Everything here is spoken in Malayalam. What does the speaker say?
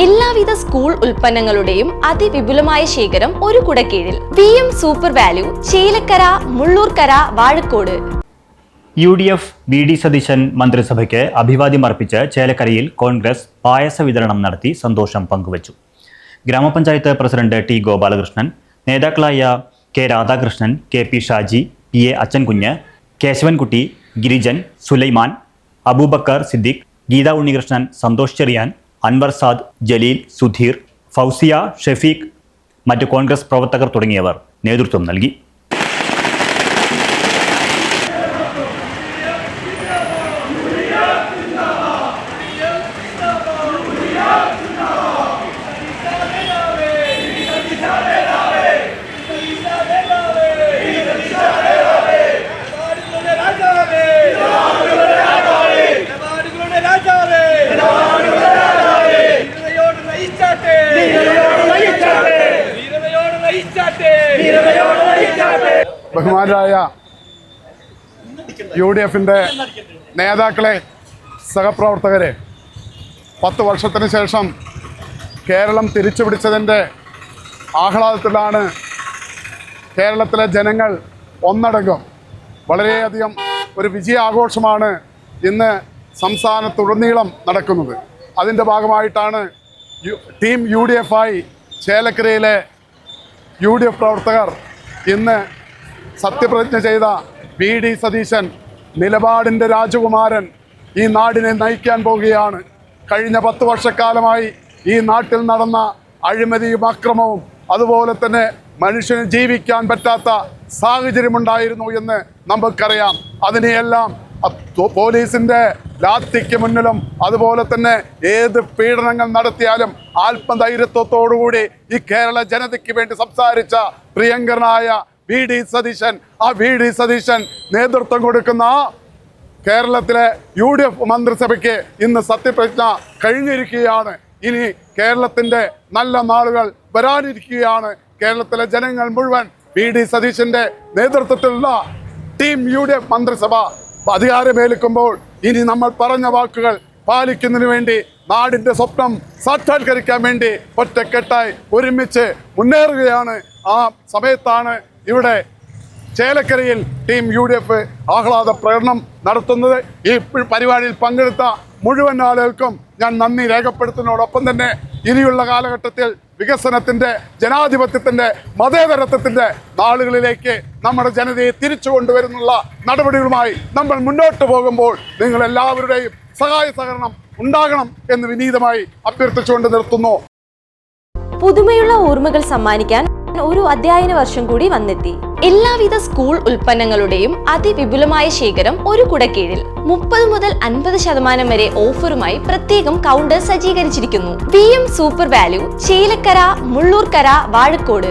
എല്ലാവിധ സ്കൂൾ ഉൽപ്പന്നങ്ങളുടെയും അതിവിപുലമായ ശേഖരം ഒരു കുടക്കീഴിൽ. VM super value, Chelakkara, Mullurkara, Vazhakode. UDF VD Satheesan മന്ത്രിസഭയ്ക്ക് അഭിവാദ്യം അർപ്പിച്ച് ചേലക്കരയിൽ കോൺഗ്രസ് പായസ വിതരണം നടത്തി സന്തോഷം പങ്കുവച്ചു. ഗ്രാമപഞ്ചായത്ത് പ്രസിഡന്റ് T ഗോപാലകൃഷ്ണൻ, നേതാക്കളായ K Radhakrishnan, KP Shaji, PA Achankunju, Keshavankutty, Girijan, Sulaiman, Abubakar Siddique, Geetha Unnikrishnan, Santhosh Cherian, Anwar Saad, Jaleel, Sudheer, Fousiya, Shefeeq, മറ്റ് കോൺഗ്രസ് പ്രവർത്തകർ തുടങ്ങിയവർ നേതൃത്വം നൽകി. ബഹുമാനരായ UDFിൻ്റെ നേതാക്കളെ, സഹപ്രവർത്തകരെ, 10 വർഷത്തിന് ശേഷം കേരളം തിരിച്ചുപിടിച്ചതിൻ്റെ ആഹ്ലാദത്തിലാണ് കേരളത്തിലെ ജനങ്ങൾ ഒന്നടങ്കം. വളരെയധികം ഒരു വിജയാഘോഷമാണ് ഇന്ന് സംസ്ഥാനത്തുടനീളം നടക്കുന്നത്. അതിൻ്റെ ഭാഗമായിട്ടാണ് ടീം UDFായി ചേലക്കരയിലെ UDF പ്രവർത്തകർ ഇന്ന് സത്യപ്രതിജ്ഞ ചെയ്ത VD സതീശൻ, നിലപാടിൻ്റെ രാജകുമാരൻ, ഈ നാടിനെ നയിക്കാൻ പോവുകയാണ്. കഴിഞ്ഞ 10 വർഷക്കാലമായി ഈ നാട്ടിൽ നടന്ന അഴിമതിയും അക്രമവും അതുപോലെ തന്നെ മനുഷ്യന് ജീവിക്കാൻ പറ്റാത്ത സാഹചര്യമുണ്ടായിരുന്നു എന്ന് നമുക്കറിയാം. അതിനെയെല്ലാം പോലീസിൻ്റെ ലാത്തിക്ക് മുന്നിലും അതുപോലെ തന്നെ ഏത് പീഡനങ്ങൾ നടത്തിയാലും ആത്മധൈര്യത്തോടുകൂടി ഈ കേരള ജനതയ്ക്ക് വേണ്ടി സംസാരിച്ച പ്രിയങ്കരനായ VD സതീശൻ, ആ VD സതീശൻ നേതൃത്വം കൊടുക്കുന്ന കേരളത്തിലെ UDF മന്ത്രിസഭയ്ക്ക് ഇന്ന് സത്യപ്രതിജ്ഞ കഴിഞ്ഞിരിക്കുകയാണ്. ഇനി കേരളത്തിൻ്റെ നല്ല നാളുകൾ വരാനിരിക്കുകയാണ്. കേരളത്തിലെ ജനങ്ങൾ മുഴുവൻ VD സതീശൻ്റെ നേതൃത്വത്തിലുള്ള ടീം UDF മന്ത്രിസഭ അധികാരമേൽക്കുമ്പോൾ ഇനി നമ്മൾ പറഞ്ഞ വാക്കുകൾ പാലിക്കുന്നതിന് വേണ്ടി, നാടിൻ്റെ സ്വപ്നം സാക്ഷാത്കരിക്കാൻ വേണ്ടി ഒറ്റക്കെട്ടായി ഒരുമിച്ച് മുന്നേറുകയാണ്. ആ സമയത്താണ് ഇവിടെ ചേലക്കരയിൽ ടീം UDF ആഹ്ലാദ പ്രകടനം നടത്തുന്നത്. ഈ പരിപാടിയിൽ പങ്കെടുത്ത മുഴുവൻ ആളുകൾക്കും ഞാൻ നന്ദി രേഖപ്പെടുത്തുന്നതോടൊപ്പം തന്നെ ഇനിയുള്ള കാലഘട്ടത്തിൽ വികസനത്തിൻ്റെ, ജനാധിപത്യത്തിൻ്റെ, മതേതരത്വത്തിൻ്റെ നാളുകളിലേക്ക് നമ്മുടെ ജനതയെ തിരിച്ചു കൊണ്ടുവരുന്നുള്ള നടപടികളുമായി നമ്മൾ മുന്നോട്ട് പോകുമ്പോൾ നിങ്ങളെല്ലാവരുടെയും സഹായ സഹകരണം ഉണ്ടാകണം എന്ന് വിനീതമായി അഭ്യർത്ഥിച്ചുകൊണ്ട് നിർത്തുന്നു. പുതുമയുള്ള ഓർമ്മകൾ സമ്മാനിക്കാൻ ഒരു അധ്യയന വർഷം കൂടി വന്നെത്തി. എല്ലാവിധ സ്കൂൾ ഉൽപ്പന്നങ്ങളുടെയും അതിവിപുലമായ ശേഖരം ഒരു കുടക്കീഴിൽ. 30 മുതൽ 50% വരെ ഓഫറുമായി പ്രത്യേകം കൗണ്ടർ സജ്ജീകരിച്ചിരിക്കുന്നു. VM super value, Chelakkara, Mullurkara, Vazhakkode.